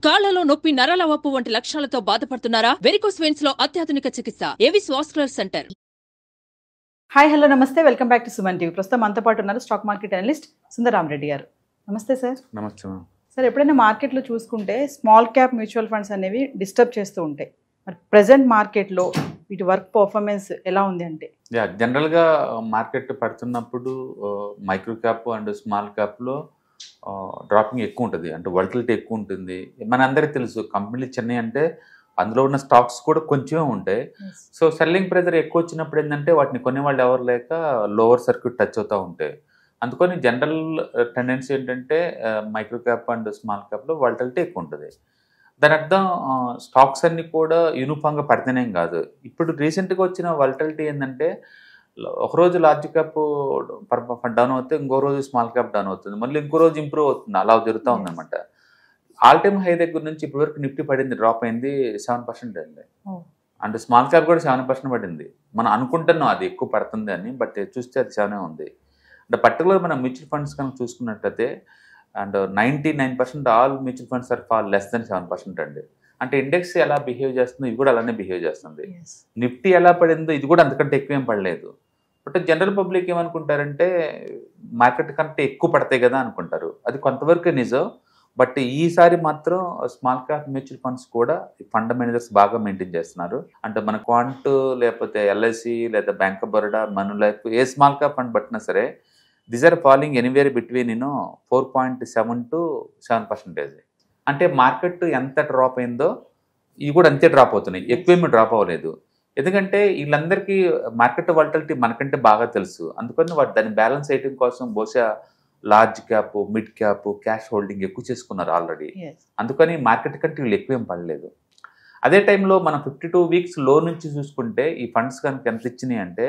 కాళ్లలో నొప్పి, నరాల వాపు వంటి లక్షణాలతో బాధపడుతున్నారా? వెరికోస్ వెయిన్స్ లో అత్యాధునిక చికిత్స Avis vascular centre. Hi hello నమస్తే, welcome back to Suman TV. ప్రస్తుతం మనతో పాటు ఉన్నారు స్టాక్ మార్కెట్ అనలిస్ట్ సుందరరామరెడ్డి గారు. నమస్తే సార్. నమస్తే. సార్, ఎప్పుడైనా మార్కెట్లో చూసుకుంటే స్మాల్ క్యాప్ మ్యూచువల్ ఫండ్స్ అనేవి డిస్టర్బ్ చేస్తూ ఉంటాయి. మరి ప్రెసెంట్ మార్కెట్లో వీటి వర్క్ పర్ఫార్మెన్స్ ఎలా ఉంది అంటే? జనరల్గా మార్కెట్ పడుతున్నప్పుడు మైక్రో క్యాప్ అండ్ స్మాల్ క్యాప్లో డ్రాపింగ్ ఎక్కువ ఉంటుంది, అంటే వోలటిలిటీ ఎక్కువ ఉంటుంది. మనందరికీ తెలుసు కంపెనీలు చిన్నవి అంటే అందులో ఉన్న స్టాక్స్ కూడా కొంచెమే ఉంటాయి. సో సెల్లింగ్ ప్రెజర్ ఎక్కువ వచ్చినప్పుడు ఏంటంటే వాటిని కొనేవాళ్ళు ఎవరు లేక లోవర్ సర్క్యూట్ టచ్ అవుతూ ఉంటాయి. అందుకని జనరల్ టెండెన్సీ ఏంటంటే micro cap and small క్యాప్లో volatility ఎక్కువ ఉంటుంది. దాని అర్థం స్టాక్స్ అన్నీ కూడా యూనిఫామ్గా పడితేనేం కాదు. ఇప్పుడు రీసెంట్గా వచ్చిన వోలటిలిటీ ఏంటంటే ఒకరోజు లార్జ్ క్యాప్ డౌన్ అవుతే ఇంకో రోజు స్మాల్ క్యాప్ డౌన్ అవుతుంది, మళ్ళీ ఇంకో రోజు ఇంప్రూవ్ అవుతుంది, అలా జరుగుతూ ఉందన్నమాట. ఆల్ టైమ్ హై దగ్గర నుంచి ఇప్పటివరకు నిఫ్టీ పడింది, డ్రాప్ అయింది 7% అండి. అంటే స్మాల్ క్యాప్ కూడా 7% పడింది. మనం అనుకుంటున్నాం అది ఎక్కువ పడుతుంది అని, బట్ చూస్తే అది 7 ఉంది. అంటే పర్టికులర్ మనం మ్యూచువల్ ఫండ్స్ కనుక చూసుకున్నట్లయితే and 99% all mutual funds are fall less than 7% అండి. అంటే ఇండెక్స్ ఎలా బిహేవ్ చేస్తుందో ఇది కూడా అలానే బిహేవ్ చేస్తుంది. నిఫ్టీ ఎలా పడిందో ఇది కూడా అంతకంటే ఎక్కువ ఏం పడలేదు. బట్ జనరల్ పబ్లిక్ ఏమనుకుంటారంటే మార్కెట్ కంటే ఎక్కువ పడతాయి కదా అనుకుంటారు. అది కొంతవరకు నిజం. బట్ ఈసారి మాత్రం స్మాల్ క్యాప్ మ్యూచువల్ ఫండ్స్ కూడా ఫండ్ మేనేజర్స్ బాగా మెయింటైన్ చేస్తున్నారు. అంటే మన క్వాంట్ లేకపోతే ఎల్ఐసి లేదా బ్యాంక్ ఆఫ్ బరోడా, మనులైఫ్, ఏ స్మాల్ క్యాప్ ఫండ్ పట్టినా సరే these are falling anywhere between 4.7 to 7%. అంటే మార్కెట్ ఎంత డ్రాప్ అయిందో ఇవి కూడా అంతే డ్రాప్ అవుతున్నాయి, ఎక్కువేమీ డ్రాప్ అవ్వలేదు. ఎందుకంటే వీళ్ళందరికీ మార్కెట్ వాలటిలిటీ మనకంటే బాగా తెలుసు. అందుకని వాటి దాన్ని బ్యాలెన్స్ చేయడం కోసం బహుశా large cap, mid cap, cash holding ఎక్కువ చేసుకున్నారు ఆల్రెడీ. అందుకని మార్కెట్ కంటే వీళ్ళు ఎక్కువేం పడలేదు. అదే టైంలో మనం 52 వీక్స్ లో నుంచి చూసుకుంటే ఈ ఫండ్స్ కనుక ఎంత ఇచ్చినాయి అంటే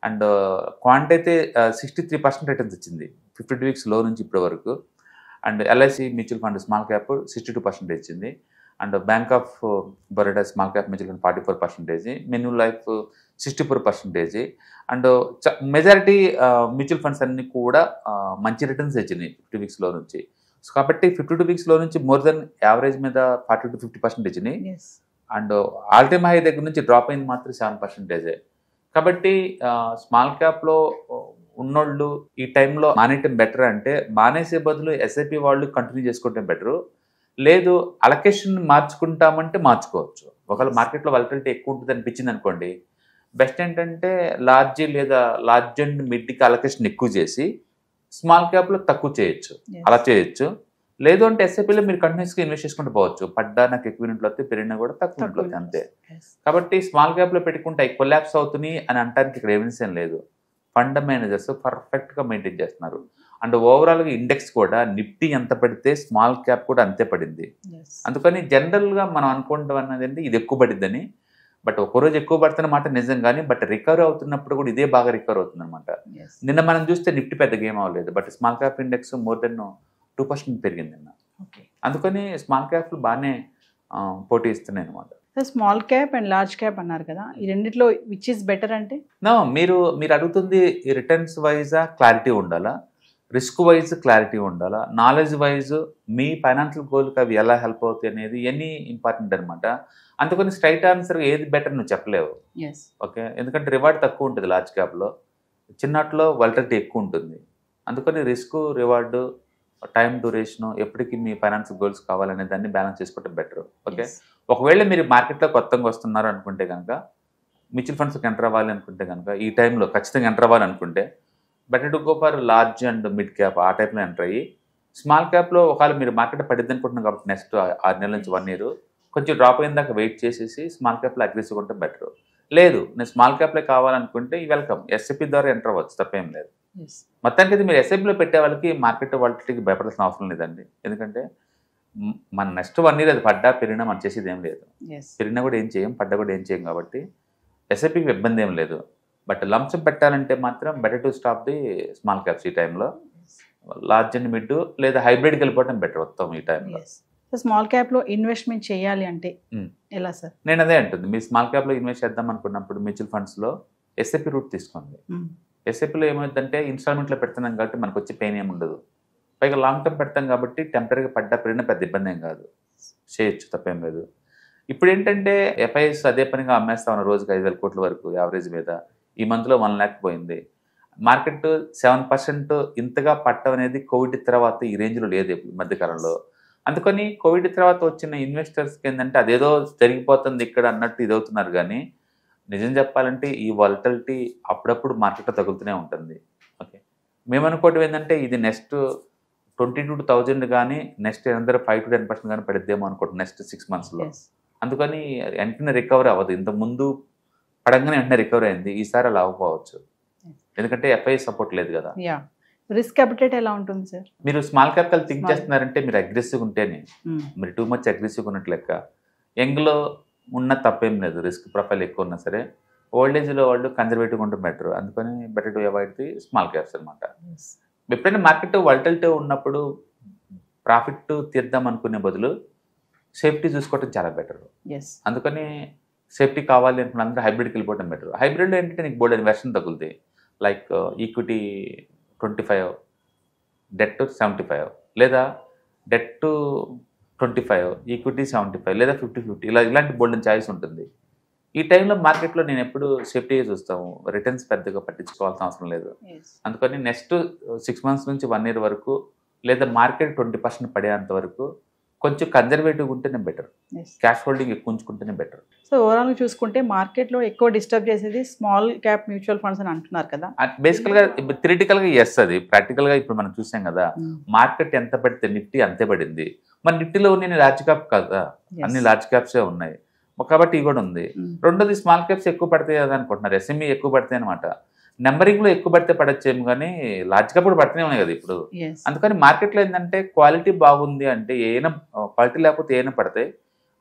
అండ్ క్వాంట్ అయితే 63% రిటర్న్స్ ఇచ్చింది 52 వీక్స్ లో నుంచి ఇప్పటి వరకు. And LIC mutual fund small cap 62% ఇచ్చింది. And bank of Baroda small cap mutual fund 44%, menu life 64%. And majority mutual funds అన్ని కూడా మంచి రిటర్న్స్ ఇచ్చినాయి 50 వీక్స్లో నుంచి. సో కాబట్టి 52 వీక్స్లో నుంచి మోర్ దెన్ యావరేజ్ మీద 40 to 50% ఇచ్చినాయి. అండ్ ఆల్ టైమ్ హై దగ్గర నుంచి డ్రాప్ అయింది మాత్రం 7%. కాబట్టి స్మాల్ క్యాప్లో ఉన్నోళ్ళు ఈ టైంలో మానేయటం బెటర్. అంటే మానేసే బదులు ఎస్ఐపి వాళ్ళు కంటిన్యూ చేసుకోవటం బెటరు. లేదు అలొకేషన్ మార్చుకుంటామంటే మార్చుకోవచ్చు. ఒకవేళ మార్కెట్లో వాలటిలిటీ ఎక్కువ ఉంటుంది అనిపించింది అనుకోండి, బెస్ట్ ఏంటంటే లార్జ్ లేదా లార్జ్ అండ్ మిడ్కి అలొకేషన్ ఎక్కువ చేసి స్మాల్ క్యాప్లో తక్కువ చేయొచ్చు, అలా చేయొచ్చు. లేదు అంటే ఎస్ఐపిలో మీరు కంటిన్యూస్గా ఇన్వెస్ట్ చేసుకుంటూ పోవచ్చు. పడ్డా నాకు ఎక్కువ యూనిట్లు వస్తే, పెరిగినా కూడా తక్కువ యూనిట్లు వస్తాయి, అంతే. కాబట్టి స్మాల్ క్యాప్లో పెట్టుకుంటే అవి కొలాప్స్ అవుతున్నాయి అని అనడానికి ఇక్కడ ఎవిడెన్స్ ఏం లేదు. ఫండ్ మేనేజర్స్ పర్ఫెక్ట్గా మెయింటైన్ చేస్తున్నారు. అండ్ ఓవరాల్గా ఇండెక్స్ కూడా నిఫ్టీ ఎంత పడితే స్మాల్ క్యాప్ కూడా అంతే పడింది. అందుకని జనరల్గా మనం అనుకుంటాం అన్నది ఇది ఎక్కువ పడిద్దని. బట్ ఒకరోజు ఎక్కువ పడుతున్న మాట నిజం, కానీ బట్ రికవర్ అవుతున్నప్పుడు కూడా ఇదే బాగా రికవర్ అవుతుంది అనమాట. నిన్న మనం చూస్తే నిఫ్టీ పెద్ద గేమ్ అవ్వలేదు, but small cap index more than 2% పెరిగింది నిన్న. అందుకని స్మాల్ క్యాప్లు బాగానే పోటీ ఇస్తున్నాయి అనమాట. Small cap and large cap అన్నారు కదా, ఈ రెండిట్లో విచ్ ఇస్ బెటర్ అంటే? మీరు అడుగుతుంది రిటర్న్స్ వైజా క్లారిటీ ఉండాలా, రిస్క్ వైజ్ క్లారిటీ ఉండాలా, నాలెడ్జ్ వైజ్ మీ ఫైనాన్షియల్ గోల్కి అవి ఎలా హెల్ప్ అవుతాయి అనేది ఇవన్నీ ఇంపార్టెంట్ అనమాట. అందుకని స్ట్రైట్ ఆన్సర్ ఏది బెటర్ నువ్వు చెప్పలేవు. ఓకే, ఎందుకంటే రివార్డ్ తక్కువ ఉంటుంది లార్జ్ క్యాప్లో, చిన్నట్లో వాలటిలిటీ ఎక్కువ ఉంటుంది. అందుకని రిస్క్, రివార్డు, టైం డ్యూరేషన్, ఎప్పటికీ మీ ఫైనాన్షియల్ గోల్స్ కావాలనే దాన్ని బ్యాలెన్స్ చేసుకోవడం బెటర్. ఓకే, ఒకవేళ మీరు మార్కెట్లో కొత్తగా వస్తున్నారు అనుకుంటే కనుక, మ్యూచువల్ ఫండ్స్కి ఎంటర్ అవ్వాలి అనుకుంటే కనుక, ఈ టైంలో ఖచ్చితంగా ఎంటర్ అవ్వాలనుకుంటే better to go for large and mid cap, ఆ టైప్లో ఎంటర్ అయ్యి స్మాల్ క్యాప్లో ఒకవేళ మీరు మార్కెట్ పడిద్ది అనుకుంటున్నారు కాబట్టి నెక్స్ట్ 6 నెలల నుంచి 1 year కొంచెం డ్రాప్ అయిన దాకా వెయిట్ చేసేసి స్మాల్ క్యాప్లో అగ్రెసివ్గా ఉంటే బెటర్. లేదు నేను స్మాల్ క్యాప్లో కావాలనుకుంటే ఈ వెల్కమ్, ఎస్ఐపి ద్వారా ఎంటర్ అవ్వచ్చు, తప్పేం లేదు. మొత్తానికి అయితే మీరు ఎస్ఐపిలో పెట్టే వాళ్ళకి మార్కెట్ వాలటిలిటీకి భయపడాల్సిన అవసరం లేదండి. ఎందుకంటే మన నెక్స్ట్ 1 year అది పడ్డా పెరిగినా మనం చేసేది ఏం లేదు. పెరిగినా కూడా ఏం చేయం, పడ్డా కూడా ఏం చేయం. కాబట్టి ఎస్ఐపికి ఇబ్బంది ఏం లేదు. బట్ లంప్స్ పెట్టాలంటే మాత్రం better to stop the small caps ఈ టైంలో. లార్జ్ అండ్ మిడ్ లేదా హైబ్రిడ్కి వెళ్ళిపోవడం బెటర్ మొత్తం ఈ టైంలో. స్మాల్ క్యాప్లో ఇన్వెస్ట్మెంట్ చేయాలి అంటే ఎలా సార్? నేను అదే అంటుంది, మీ స్మాల్ క్యాప్లో ఇన్వెస్ట్ చేద్దాం అనుకున్నప్పుడు మ్యూచువల్ ఫండ్స్లో ఎస్ఐపి రూట్ తీసుకోండి. ఎస్ఐపిలో ఏమవుతుందంటే ఇన్స్టాల్మెంట్లో పెడుతున్నాం కాబట్టి మనకు వచ్చే పెయిన్ ఏమి ఉండదు. పైగా లాంగ్ టర్మ్ పెడతాం కాబట్టి టెంపరీగా పడ్డా పెరిగిన పెద్ద ఇబ్బంది ఏం కాదు. చేయొచ్చు, తప్పేం లేదు. ఇప్పుడు ఏంటంటే ఎఫ్ఐఎస్ అదే పనిగా అమ్మేస్తా ఉన్న రోజుకి 5,000 కోట్ల వరకు యావరేజ్ మీద. ఈ మంత్లో 1 lakh పోయింది. మార్కెట్ 7% ఇంతగా పట్టం అనేది కోవిడ్ తర్వాత ఈ రేంజ్లో లేదు ఈ మధ్యకాలంలో. అందుకని కోవిడ్ తర్వాత వచ్చిన ఇన్వెస్టర్స్కి ఏంటంటే అదేదో జరిగిపోతుంది ఇక్కడ అన్నట్టు ఇదవుతున్నారు. కానీ నిజం చెప్పాలంటే ఈ వాలటిలిటీ అప్పుడప్పుడు మార్కెట్లో తగులుతూనే ఉంటుంది. ఓకే, మేము అనుకోవటం ఏంటంటే ఇది నెక్స్ట్ 22,000 కానీ నెక్స్ట్ అందరూ 5 to 10% కానీ పడిద్దేమో అనుకోండి నెక్స్ట్ 6 monthsలో. అందుకని వెంటనే రికవరీ అవ్వదు. ఇంతకుముందు పడంగానే వెంటనే రికవరీ అయింది, ఈసారి అలా అవ్వకపోవచ్చు. ఎందుకంటే ఎఫ్ఐ సపోర్ట్ లేదు కదా. రిస్క్ అపిటైట్ ఎలా ఉంటుంది సార్? మీరు స్మాల్ క్యాపిటల్ థింక్ చేస్తున్నారంటే మీరు అగ్రెసివ్ ఉంటేనే, మీరు టూ మచ్ అగ్రెసివ్ ఉన్నట్టు లెక్క. యంగ్లో ఉన్న తప్పేం లేదు, రిస్క్ ప్రొఫైల్ ఎక్కువ ఉన్నా సరే. ఓల్డ్ ఏజ్లో వాళ్ళు కన్జర్వేటివ్గా ఉంటే బెటర్. అందుకని better to avoid the small caps అనమాట. ఎప్పుడైనా మార్కెట్ వాలటిలిటీ ఉన్నప్పుడు ప్రాఫిట్ తీద్దాం అనుకునే బదులు సేఫ్టీ చూసుకోవటం చాలా బెటర్. అందుకని సేఫ్టీ కావాలి అనుకున్న అందరూ హైబ్రిడ్కి వెళ్ళిపోవడం బెటర్. హైబ్రిడ్లో ఏంటంటే నీకు బోర్డు వెర్షన్ తగులుతాయి. లైక్ ఈక్విటీ 25, డెట్ 75, లేదా డెట్ 25, ఈక్విటీ 75, లేదా 50-50, ఇలాంటి బోల్డెన్ చాయిస్ ఉంటుంది. ఈ టైంలో మార్కెట్లో నేను ఎప్పుడు సేఫ్టీ చూస్తాము, రిటర్న్స్ పెద్దగా పట్టించుకోవాల్సిన అవసరం లేదు. అందుకని నెక్స్ట్ 6 months నుంచి 1 year వరకు, లేదా మార్కెట్ 20% పడేంత వరకు కొంచెం కన్జర్వేటివ్గా ఉంటేనే బెటర్. క్యాష్ హోల్డింగ్ ఎక్కువ ఉంచుకుంటేనే బెటర్. సో ఓవరాల్ చూసుకుంటే మార్కెట్లో ఎక్కువ డిస్టర్బ్ చేసేది స్మాల్ క్యాప్ మ్యూచువల్ ఫండ్స్ అని అంటున్నారు కదా. బేసికల్గా థియరిటికల్గా ఎస్, అది ప్రాక్టికల్గా ఇప్పుడు మనం చూసాం కదా. మార్కెట్ ఎంత పడితే నిఫ్టీ అంతే పడింది. మరి నిఫ్టీలో ఉన్న లార్జ్ క్యాప్ కదా, అన్ని లార్జ్ క్యాప్సే ఉన్నాయి కాబట్టి ఇవి కూడా ఉంది. రెండోది స్మాల్ క్యాప్స్ ఎక్కువ పడతాయి కదా అనుకుంటున్నారు, ఎస్ఎంఈ ఎక్కువ పడతాయి అనమాట. నెంబరింగ్లో ఎక్కువ పడితే పడచ్చేమో కానీ లార్జ్ క్యాప్ కూడా పడుతూనే ఉన్నాయి కదా ఇప్పుడు. అందుకని మార్కెట్లో ఏంటంటే క్వాలిటీ బాగుంది అంటే ఏమైనా, క్వాలిటీ లేకపోతే ఏమైనా పడతాయి.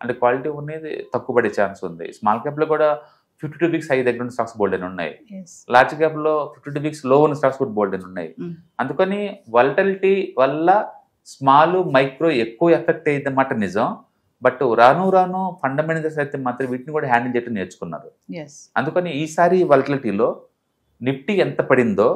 అంటే క్వాలిటీ ఉన్నది తక్కువ పడే ఛాన్స్ ఉంది. స్మాల్ క్యాప్లో కూడా 52 weeks హై దగ్గర ఉన్న స్టాక్స్ బోల్డ్ అని ఉన్నాయి. లార్జ్ క్యాప్లో 52 weeks లో ఉన్న స్టాక్స్ కూడా బోల్డ్ అని ఉన్నాయి. అందుకని వాలటిలిటీ వల్ల స్మాల్ మైక్రో ఎక్కువ ఎఫెక్ట్ అయ్యింది అన్నమాట నిజం. బట్ రాను రాను ఫండమెంటల్స్ అయితే మాత్రం వీటిని కూడా హ్యాండిల్ చేయడం నేర్చుకున్నారు. అందుకని ఈసారి వాలటిలిటీలో నిఫ్టీ ఎంత పడిందో,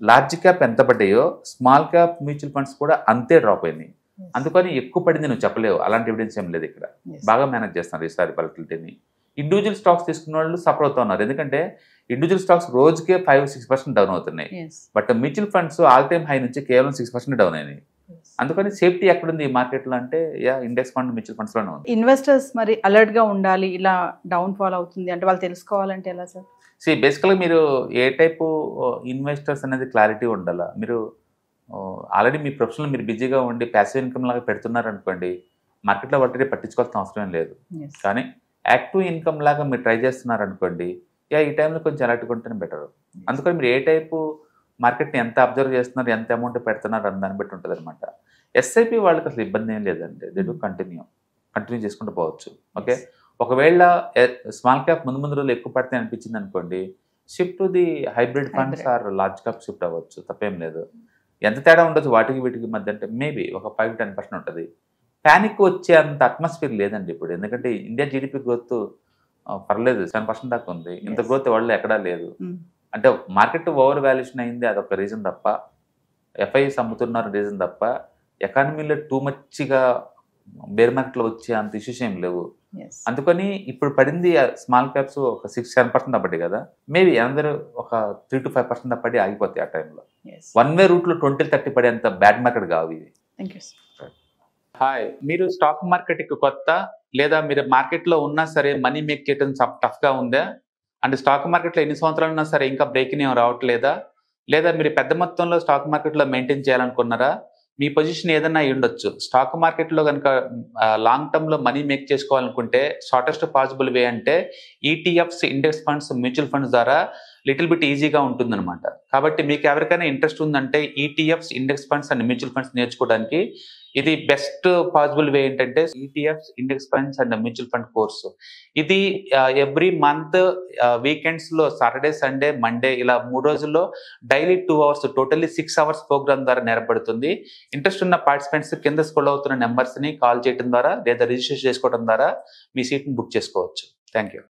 లార్జ్ క్యాప్ ఎంత పడ్డాయో, స్మాల్ క్యాప్ మ్యూచువల్ ఫండ్స్ కూడా అంతే డ్రాప్ అయినాయి. అందుకని ఎక్కువ పడింది నువ్వు చెప్పలేవు, అలాంటి ఎవిడెన్స్ ఏం లేదు ఇక్కడ. బాగా మేనేజ్ చేస్తున్నారు ఈసారి వాలటిలిటీని. ఇండివిజువల్ స్టాక్స్ తీసుకున్న వాళ్ళు సఫర్ అవుతా ఉన్నారు, ఎందుకంటే ఇండివిజువల్ స్టాక్స్ రోజుకే 5-6% డౌన్ అవుతున్నాయి. But mutual funds all time high నుంచి కేవలం 6% డౌన్ అయినాయి. అందుకని సేఫ్టీ ఎక్కడుంది ఈ మార్కెట్లో అంటే ఇండెక్స్ ఫండ్ మ్యూచువల్ ఫండ్స్ లోనే ఉంది. ఇన్వెస్టర్స్ మరి అలర్ట్ గా ఉండాలి, ఇలా డౌన్ ఫాల్ అవుతుంది అంటే వాళ్ళు తెలుసుకోవాలంటే ఎలా సార్? బేసికల్గా మీరు ఏ టైపు ఇన్వెస్టర్స్ అనేది క్లారిటీ ఉండాలా. మీరు ఆల్రెడీ మీ ప్రొఫెషనల్ మీరు బిజీగా ఉండి ప్యాసివ్ ఇన్కమ్ లాగా పెడుతున్నారు అనుకోండి, మార్కెట్లో వాటి పట్టించుకోవాల్సిన అవసరం లేదు. కానీ యాక్టివ్ ఇన్కమ్ లాగా మీరు ట్రై చేస్తున్నారు అనుకోండి, ఈ టైంలో కొంచెం అలర్ట్గా ఉంటేనే బెటర్. అందుకని మీరు ఏ టైపు మార్కెట్ని ఎంత అబ్జర్వ్ చేస్తున్నారు, ఎంత అమౌంట్ పెడుతున్నారు అని దాన్ని బట్టి ఉంటుంది అనమాట. ఎస్ఐపి వాళ్ళకి అసలు ఇబ్బంది ఏం లేదండి, దే డూ కంటిన్యూ చేసుకుంటూ పోవచ్చు. ఓకే, ఒకవేళ స్మాల్ క్యాప్ ముందు రోజులు ఎక్కువ పడితే అనిపించింది అనుకోండి, shift to the hybrid funds or large cap shift అవ్వచ్చు, తప్పేం లేదు. ఎంత తేడా ఉండొచ్చు వాటికి వీటికి మధ్య అంటే మేబీ ఒక 5-10% ఉంటుంది. ప్యానిక్ వచ్చే అంత అట్మాస్ఫియర్ లేదండి ఇప్పుడు, ఎందుకంటే ఇండియా జీడిపి గ్రోత్ పర్లేదు 7% దాకా ఉంది. ఇంత గ్రోత్ వాళ్ళు ఎక్కడా లేదు. అంటే మార్కెట్ ఓవర్ వాల్యుయేషన్ అయింది, అదొక రీజన్ తప్ప, ఎఫ్ఐఎస్ అమ్ముతున్నారు రీజన్ తప్ప, ఎకానమీలో టూ మచ్గా బేర్ మార్కెట్లో వచ్చే అంత ఇష్యూస్ ఏం లేవు. అందుకని ఇప్పుడు పడింది స్మాల్ క్యాప్స్ ఒక 6-7% తప్పటి కదా, మేబీ అందరూ ఒక 3-5% తప్పటి ఆగిపోతాయి ఆ టైంలో. వన్ వే రూట్లో 20-30 పడే అంత బ్యాడ్ మార్కెట్ కావు ఇవి. హాయ్, మీరు స్టాక్ మార్కెట్కి కొత్త, లేదా మీరు మార్కెట్లో ఉన్నా సరే మనీ మేక్ చేయడం టఫ్గా ఉందా? అంటే స్టాక్ మార్కెట్లో ఎన్ని సంవత్సరాలు ఉన్నా సరే ఇంకా బ్రేకింగ్ ఏం రావట్లేదా? లేదా మీరు పెద్ద మొత్తంలో స్టాక్ మార్కెట్లో మెయింటైన్ చేయాలనుకున్నారా? మీ పొజిషన్ ఏదన్నా అయి ఉండొచ్చు. స్టాక్ మార్కెట్లో కనుక లాంగ్ టర్మ్లో మనీ మేక్ చేసుకోవాలనుకుంటే షార్టెస్ట్ పాసిబుల్ వే అంటే ETFs, index funds, mutual funds ద్వారా లిటిల్ బిట్ ఈజీగా ఉంటుందన్నమాట. కాబట్టి మీకు ఎవరికైనా ఇంట్రెస్ట్ ఉందంటే ETFs, index funds and mutual funds నేర్చుకోవడానికి ఇది బెస్ట్ పాసిబుల్ వే ఏంటంటే ETFs, index funds and mutual fund course. ఇది ఎవ్రీ మంత్ వీకెండ్స్లో సాటర్డే, సండే, మండే ఇలా 3 రోజుల్లో daily 2 hours, totally 6 hours programme ద్వారా నేర్పడుతుంది. ఇంట్రెస్ట్ ఉన్న పార్టిసిపెంట్స్ కింద స్క్రోల్ అవుతున్న నెంబర్స్ని కాల్ చేయడం ద్వారా లేదా రిజిస్ట్రేషన్ చేసుకోవడం ద్వారా మీ సీట్ని బుక్ చేసుకోవచ్చు. Thank you.